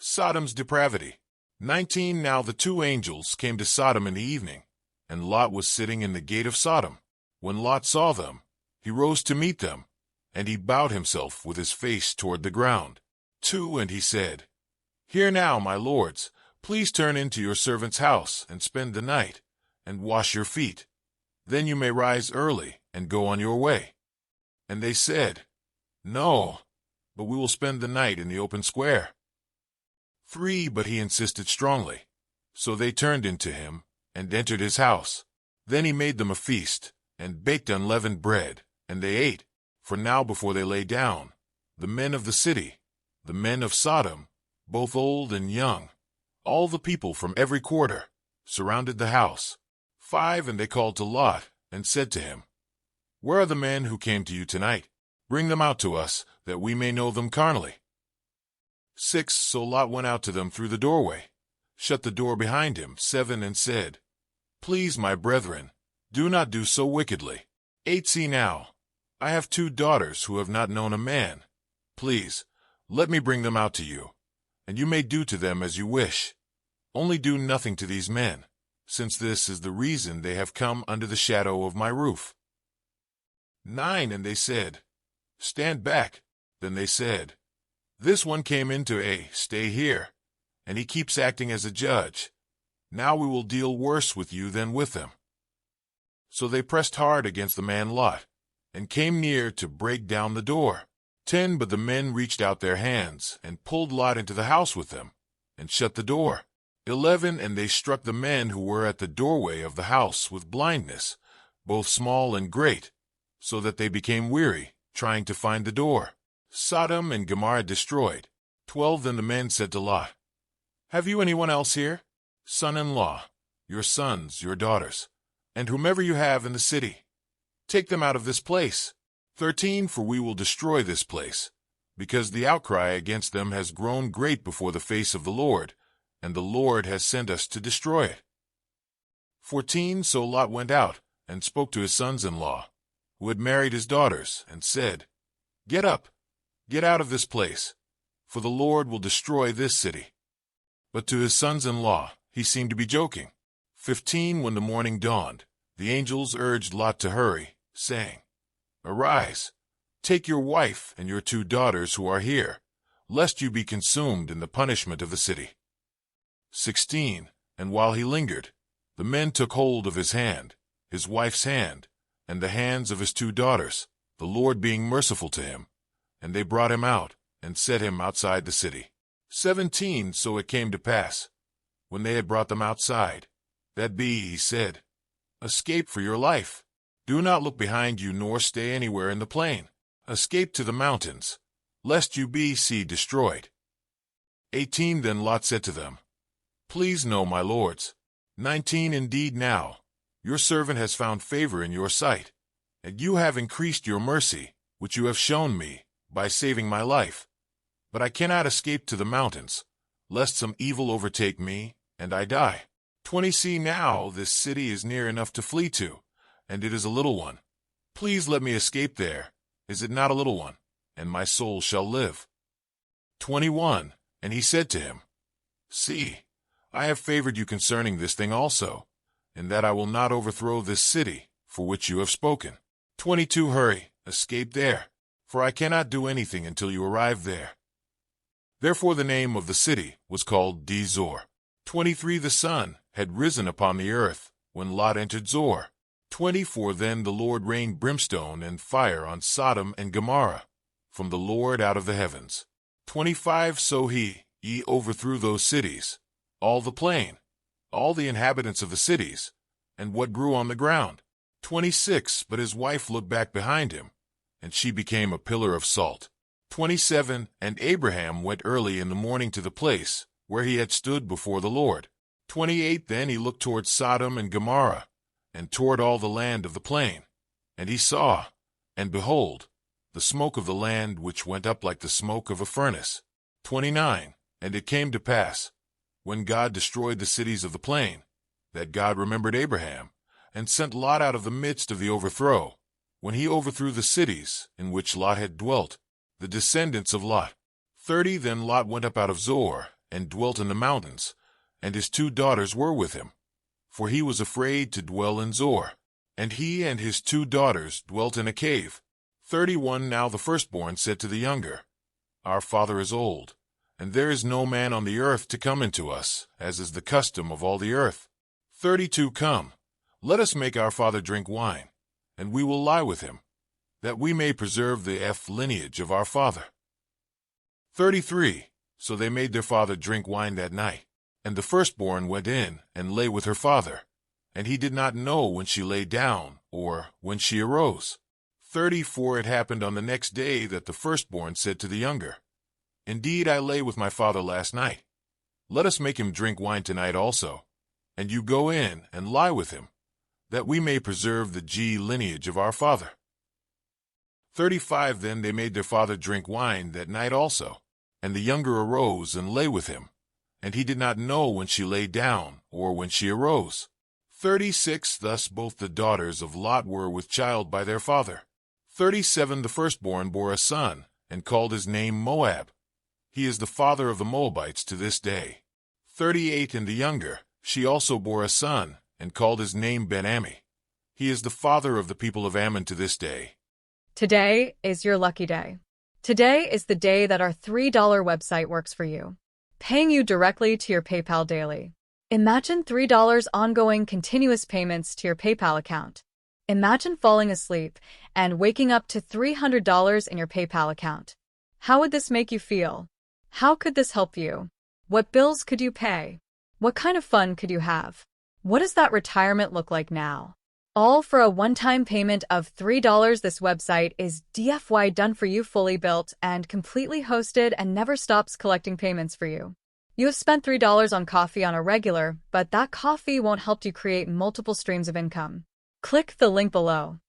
Sodom's depravity. 19 Now the two angels came to Sodom in the evening, and Lot was sitting in the gate of Sodom. When Lot saw them, he rose to meet them, and he bowed himself with his face toward the ground. 2 And he said, Hear now, my lords, please turn into your servant's house and spend the night, and wash your feet. Then you may rise early and go on your way. And they said, No, but we will spend the night in the open square. 3 But he insisted strongly. So they turned into him and entered his house. Then he made them a feast, and baked unleavened bread, and they ate. For now before they lay down, the men of the city, the men of Sodom, both old and young, all the people from every quarter, surrounded the house. 5 And they called to Lot, and said to him, Where are the men who came to you tonight? Bring them out to us, that we may know them carnally. 6 So Lot went out to them through the doorway, shut the door behind him. 7 And said, Please, my brethren, do not do so wickedly. 8 See now, I have 2 daughters who have not known a man. Please, let me bring them out to you, and you may do to them as you wish. Only do nothing to these men, since this is the reason they have come under the shadow of my roof. 9 And they said, Stand back. Then they said, This one came in to stay here, and he keeps acting as a judge. Now we will deal worse with you than with them. So they pressed hard against the man Lot, and came near to break down the door. 10 But the men reached out their hands, and pulled Lot into the house with them, and shut the door. 11 And they struck the men who were at the doorway of the house with blindness, both small and great, so that they became weary, trying to find the door. Sodom and Gomorrah destroyed. 12 Then the men said to Lot, Have you anyone else here? Son-in-law, your sons, your daughters, and whomever you have in the city. Take them out of this place. 13 For we will destroy this place, because the outcry against them has grown great before the face of the Lord, and the Lord has sent us to destroy it. 14 So Lot went out, and spoke to his sons-in-law, who had married his daughters, and said, Get up, get out of this place, for the Lord will destroy this city. But to his sons-in-law he seemed to be joking. 15 When the morning dawned, the angels urged Lot to hurry, saying, Arise, take your wife and your 2 daughters who are here, lest you be consumed in the punishment of the city. 16 And while he lingered, the men took hold of his hand, his wife's hand, and the hands of his 2 daughters, the Lord being merciful to him, and they brought him out, and set him outside the city. 17 So it came to pass, when they had brought them outside, that he said, Escape for your life. Do not look behind you, nor stay anywhere in the plain. Escape to the mountains, lest you be destroyed. 18 Then Lot said to them, Please know, my lords. 19 Indeed now, your servant has found favor in your sight, and you have increased your mercy, which you have shown me, by saving my life. But I cannot escape to the mountains, lest some evil overtake me, and I die. 20 See now, this city is near enough to flee to, and it is a little one. Please let me escape there. Is it not a little one? And my soul shall live. 21 And he said to him, See, I have favored you concerning this thing also, in that I will not overthrow this city, for which you have spoken. 22 Hurry, escape there, for I cannot do anything until you arrive there. Therefore the name of the city was called Zor. 23 The sun had risen upon the earth, when Lot entered Zor. 24 Then the Lord rained brimstone and fire on Sodom and Gomorrah, from the Lord out of the heavens. 25 So he overthrew those cities, all the plain, all the inhabitants of the cities, and what grew on the ground. 26 But his wife looked back behind him, and she became a pillar of salt. 27 And Abraham went early in the morning to the place where he had stood before the Lord. 28 Then he looked toward Sodom and Gomorrah, and toward all the land of the plain. And he saw, and behold, the smoke of the land which went up like the smoke of a furnace. 29 And it came to pass, when God destroyed the cities of the plain, that God remembered Abraham, and sent Lot out of the midst of the overthrow, when he overthrew the cities in which Lot had dwelt, the descendants of Lot. 30 Then Lot went up out of Zor, and dwelt in the mountains, and his 2 daughters were with him. For he was afraid to dwell in Zor, and he and his 2 daughters dwelt in a cave. 31 Now the firstborn said to the younger, Our father is old, and there is no man on the earth to come into us, as is the custom of all the earth. 32 Come, let us make our father drink wine, and we will lie with him, that we may preserve the lineage of our father. 33 So they made their father drink wine that night, and the firstborn went in and lay with her father, and he did not know when she lay down or when she arose. 34 It happened on the next day that the firstborn said to the younger, Indeed, I lay with my father last night. Let us make him drink wine tonight also, and you go in and lie with him, that we may preserve the lineage of our father. 35 Then they made their father drink wine that night also, and the younger arose and lay with him, and he did not know when she lay down or when she arose. 36 Thus both the daughters of Lot were with child by their father. 37 The firstborn bore a son, and called his name Moab. He is the father of the Moabites to this day. 38 And the younger, she also bore a son, and called his name Ben-Ammi. He is the father of the people of Ammon to this day. Today is your lucky day. Today is the day that our $3 website works for you, paying you directly to your PayPal daily. Imagine $3 ongoing continuous payments to your PayPal account. Imagine falling asleep and waking up to $300 in your PayPal account. How would this make you feel? How could this help you? What bills could you pay? What kind of fun could you have? What does that retirement look like now? All for a one-time payment of $3. This website is DFY done for you, fully built and completely hosted, and never stops collecting payments for you. You have spent $3 on coffee on a regular, but that coffee won't help you create multiple streams of income. Click the link below.